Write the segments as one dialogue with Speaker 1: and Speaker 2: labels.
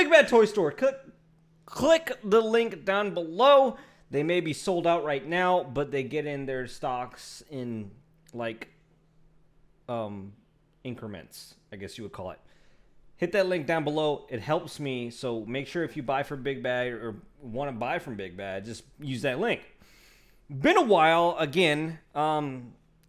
Speaker 1: Big Bad Toy Store. Click the link down below. They may be sold out right now, but they get in their stocks in like increments, I guess you would call it. Hit that link down below. It helps me. So make sure if you buy from Big Bad or want to buy from Big Bad, just use that link. Been a while again.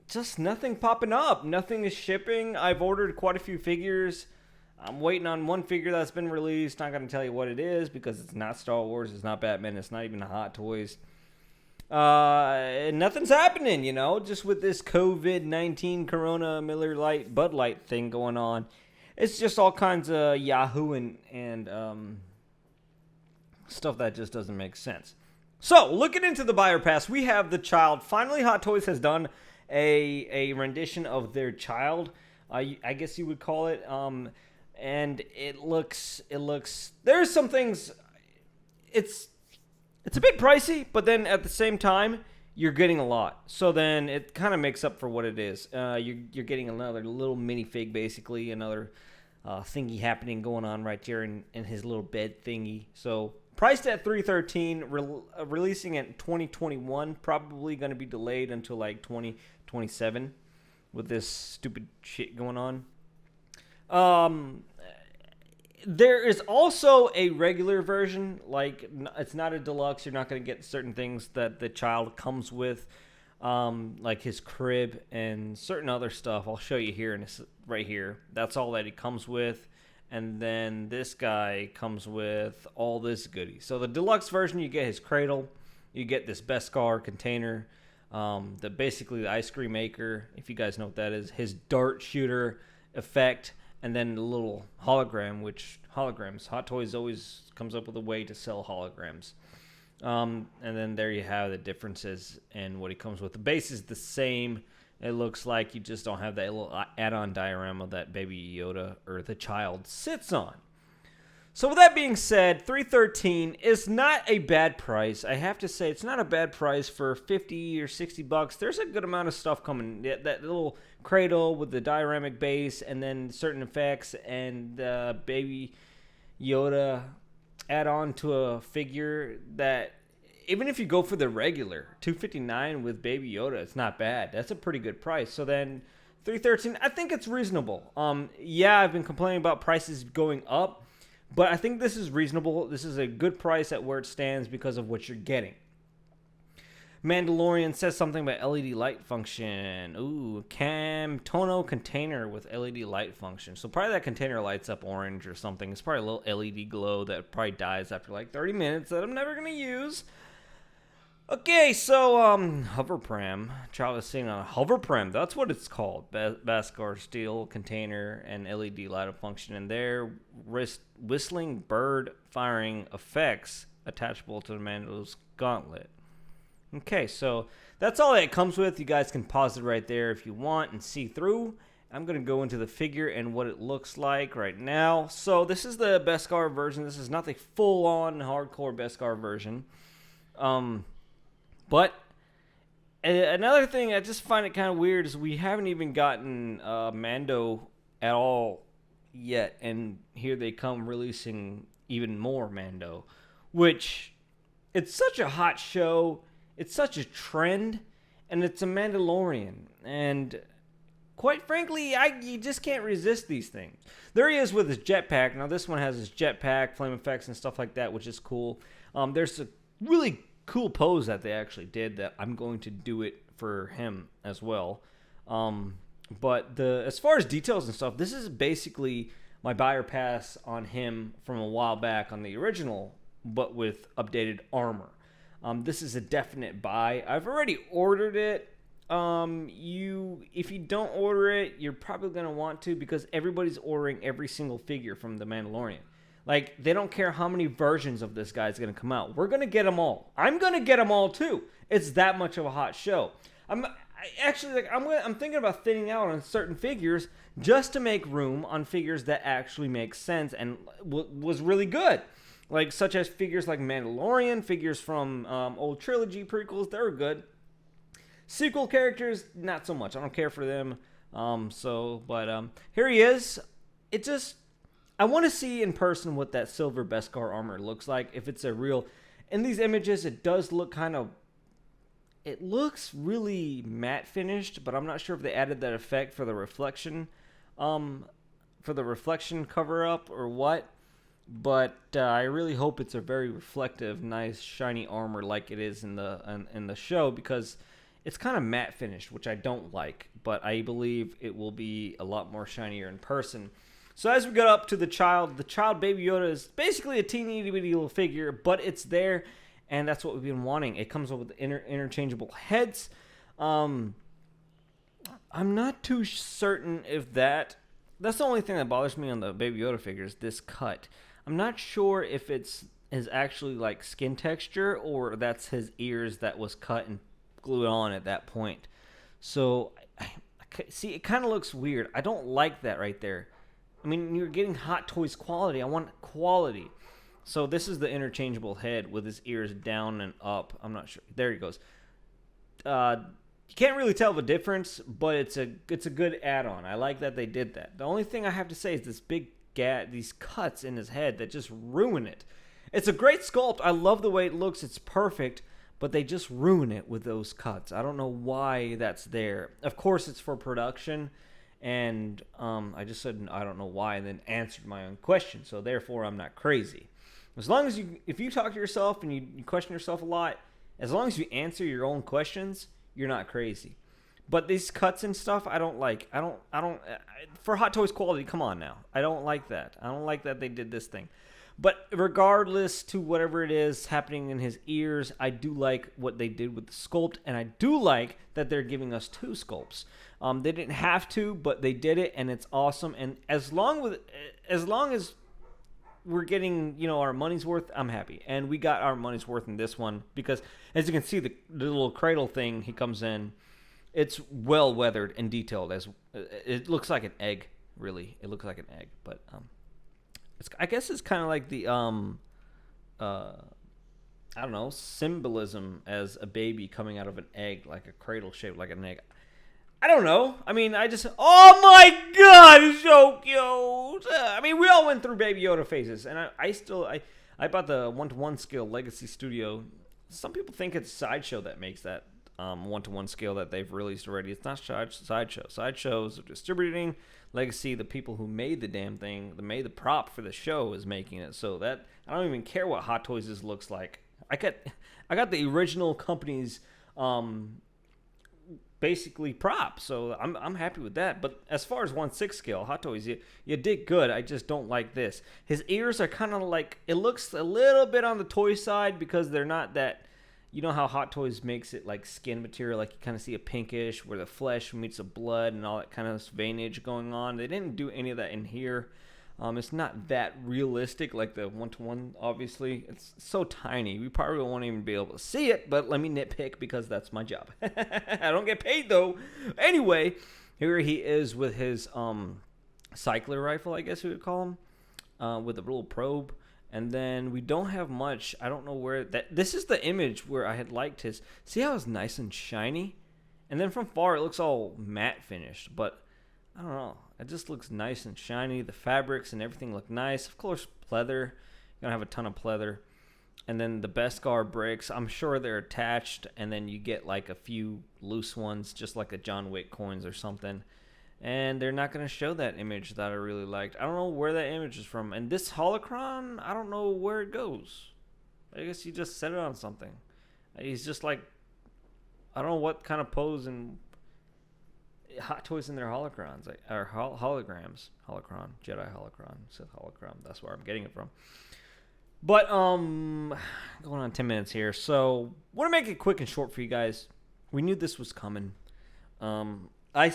Speaker 1: Just nothing popping up. Nothing is shipping. I've ordered quite a few figures. I'm waiting on one figure that's been released. Not going to tell you what it is because it's not Star Wars. It's not Batman. It's not even Hot Toys. Nothing's happening, you know, just with this COVID-19 Corona Miller Lite Bud Light thing going on. It's just all kinds of Yahoo and stuff that just doesn't make sense. So, looking into the buyer pass, we have the child. Finally, Hot Toys has done a rendition of their child, I guess you would call it. And it looks, there's some things, it's a bit pricey, but then at the same time, you're getting a lot. So then it kind of makes up for what it is. You're getting another little minifig, basically, another thingy happening going on right here in his little bed thingy. So priced at $313, releasing in 2021, probably going to be delayed until like 2027 with this stupid shit going on. There is also a regular version, like it's not a deluxe. You're not going to get certain things that the child comes with, like his crib and certain other stuff. I'll show you here, right here. That's all that he comes with. And then this guy comes with all this goodie. So the deluxe version, you get his cradle, you get this Beskar container, basically the ice cream maker, if you guys know what that is, his dart shooter effect, and then the little hologram, which holograms, Hot Toys always comes up with a way to sell holograms. And then there you have the differences in what he comes with. The base is the same. It looks like you just don't have that little add-on diorama that Baby Yoda or the child sits on. So with that being said, $313 is not a bad price. I have to say it's not a bad price for $50 or $60. There's a good amount of stuff coming. That little cradle with the dioramic base and then certain effects and Baby Yoda add on to a figure that even if you go for the regular $259 with Baby Yoda, it's not bad. That's a pretty good price. So then $313, I think it's reasonable. Yeah, I've been complaining about prices going up, but I think this is reasonable. This is a good price at where it stands because of what you're getting. Mandalorian says something about LED light function. Ooh, Tono container with LED light function. So probably that container lights up orange or something. It's probably a little LED glow that probably dies after like 30 minutes that I'm never going to use. Okay, so hoverpram. Child is sitting on a hoverpram. That's what it's called. Beskar steel container and LED light up function in there. Whistling bird firing effects attachable to the Mando's gauntlet. Okay, so that's all that it comes with. You guys can pause it right there if you want and see through. I'm going to go into the figure and what it looks like right now. So this is the Beskar version. This is not the full-on hardcore Beskar version. But another thing I just find it kind of weird is we haven't even gotten Mando at all yet. And here they come releasing even more Mando, which it's such a hot show. It's such a trend, and it's a Mandalorian. And quite frankly, you just can't resist these things. There he is with his jetpack. Now, this one has his jetpack, flame effects, and stuff like that, which is cool. There's a really cool pose that they actually did that I'm going to do it for him as well. But as far as details and stuff, this is basically my buyer pass on him from a while back on the original, but with updated armor. This is a definite buy. I've already ordered it. If you don't order it, you're probably going to want to because everybody's ordering every single figure from The Mandalorian. Like, they don't care how many versions of this guy's going to come out. We're going to get them all. I'm going to get them all, too. It's that much of a hot show. I'm thinking about thinning out on certain figures just to make room on figures that actually make sense and was really good. Like, such as figures like Mandalorian, figures from old trilogy prequels, they were good. Sequel characters, not so much. I don't care for them. Here he is. I want to see in person what that silver Beskar armor looks like. If it's a real, in these images, it does look kind of. It looks really matte finished, but I'm not sure if they added that effect for the reflection, cover up or what. But I really hope it's a very reflective, nice, shiny armor like it is in the show, because it's kind of matte finished, which I don't like. But I believe it will be a lot more shinier in person. So as we get up to the child Baby Yoda is basically a teeny bitty little figure, but it's there, and that's what we've been wanting. It comes with interchangeable heads. I'm not too certain if that's the only thing that bothers me on the Baby Yoda figures, this cut. I'm not sure if it's his actually like skin texture or that's his ears that was cut and glued on at that point. So see, it kind of looks weird. I don't like that right there. I mean, you're getting Hot Toys quality. I want quality. So this is the interchangeable head with his ears down and up. I'm not sure. There he goes. You can't really tell the difference, but it's a good add-on. I like that they did that. The only thing I have to say is this big these cuts in his head that just ruin it. It's a great sculpt. I love the way it looks. It's perfect, but they just ruin it with those cuts. I don't know why that's there. Of course, it's for production. And I just said, I don't know why, and then answered my own question. So therefore, I'm not crazy. As long as if you talk to yourself and you question yourself a lot, as long as you answer your own questions, you're not crazy. But these cuts and stuff, I don't like. I don't, for Hot Toys quality, come on now. I don't like that. I don't like that they did this thing. But regardless to whatever it is happening in his ears, I do like what they did with the sculpt, and I do like that they're giving us two sculpts. They didn't have to, but they did it, and it's awesome. And as long as we're getting our money's worth, I'm happy. And we got our money's worth in this one because, as you can see, the little cradle thing he comes in, it's well weathered and detailed. As it looks like an egg, really. It looks like an egg, but I guess it's kind of like the I don't know, symbolism as a baby coming out of an egg, like a cradle shaped like an egg. I don't know. I mean, oh my God, it's so cute. I mean, we all went through Baby Yoda phases, and I bought the 1-to-1 scale Legacy Studio. Some people think it's Sideshow that makes that 1-to-1 scale that they've released already. It's not Sideshow. Sideshow's distributing. Legacy, the people who made the damn thing, that made the prop for the show, is making it. So that I don't even care what Hot Toys looks like. I got the original company's basically prop, so I'm happy with that. But as far as 1/6 scale, Hot Toys, you did good. I just don't like this. His ears are kind of like, it looks a little bit on the toy side because they're not that. You know how Hot Toys makes it like skin material, like you kind of see a pinkish where the flesh meets the blood and all that kind of veinage going on. They didn't do any of that in here. It's not that realistic like the 1-to-1, obviously. It's so tiny. We probably won't even be able to see it, but let me nitpick because that's my job. I don't get paid, though. Anyway, here he is with his cycler rifle, I guess you would call him, with a little probe. And then we don't have much. I don't know where that. This is the image where I had liked his. See how it's nice and shiny? And then from far, it looks all matte finished. But I don't know. It just looks nice and shiny. The fabrics and everything look nice. Of course, pleather. You're going to have a ton of pleather. And then the Beskar bricks. I'm sure they're attached. And then you get like a few loose ones, just like a John Wick coins or something. And they're not going to show that image that I really liked. I don't know where that image is from. And this holocron, I don't know where it goes. I guess you just set it on something. He's just like, I don't know what kind of pose and Hot Toys in their holocrons. Or holograms. Holocron. Jedi holocron. Sith holocron. That's where I'm getting it from. But, going on 10 minutes here. So, want to make it quick and short for you guys. We knew this was coming. I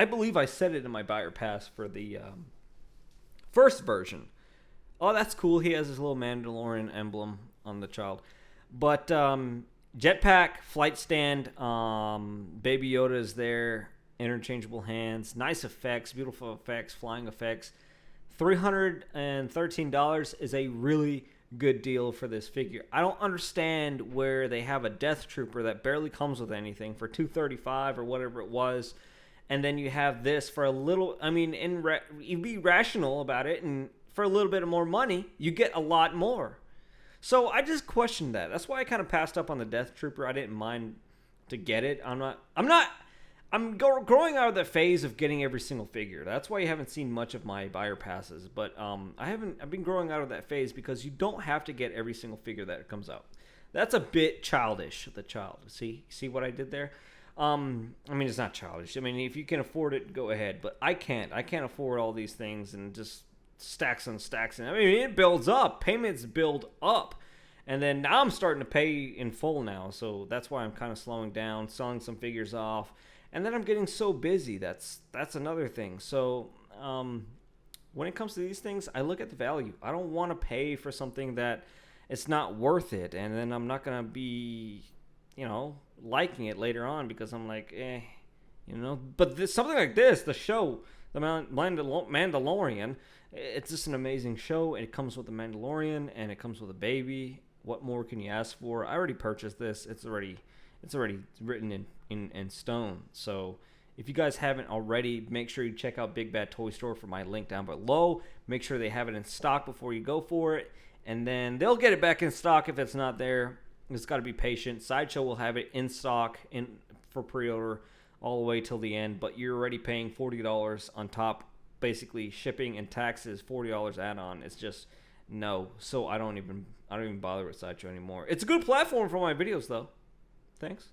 Speaker 1: believe I said it in my buyer pass for the first version. Oh, that's cool. He has his little Mandalorian emblem on the child. But jetpack, flight stand, Baby Yoda is there, interchangeable hands, nice effects, beautiful effects, flying effects. $313 is a really good deal for this figure. I don't understand where they have a Death Trooper that barely comes with anything for $235 or whatever it was. And then you have this for a little, I mean, you'd be rational about it and for a little bit more money, you get a lot more. So I just questioned that. That's why I kind of passed up on the Death Trooper. I didn't mind to get it. I'm growing out of the phase of getting every single figure. That's why you haven't seen much of my buyer passes. But I've been growing out of that phase because you don't have to get every single figure that comes out. That's a bit childish, the child. See what I did there? I mean, it's not childish. I mean, if you can afford it, go ahead. But I can't. I can't afford all these things and just stacks and stacks. And I mean, it builds up. Payments build up. And then now I'm starting to pay in full now. So that's why I'm kind of slowing down, selling some figures off. And then I'm getting so busy. That's another thing. So when it comes to these things, I look at the value. I don't want to pay for something that it's not worth it. And then I'm not going to be, liking it later on because I'm like, But something like this, the show, the Mandalorian, it's just an amazing show. It comes with the Mandalorian and it comes with a baby. What more can you ask for? I already purchased this. It's already written in stone. So if you guys haven't already, make sure you check out Big Bad Toy Store for my link down below. Make sure they have it in stock before you go for it. And then they'll get it back in stock if it's not there. It's got to be patient. Sideshow will have it in stock for pre-order all the way till the end. But you're already paying $40 on top, basically shipping and taxes, $40 add-on. It's just no. So I don't even bother with Sideshow anymore. It's a good platform for my videos though. Thanks.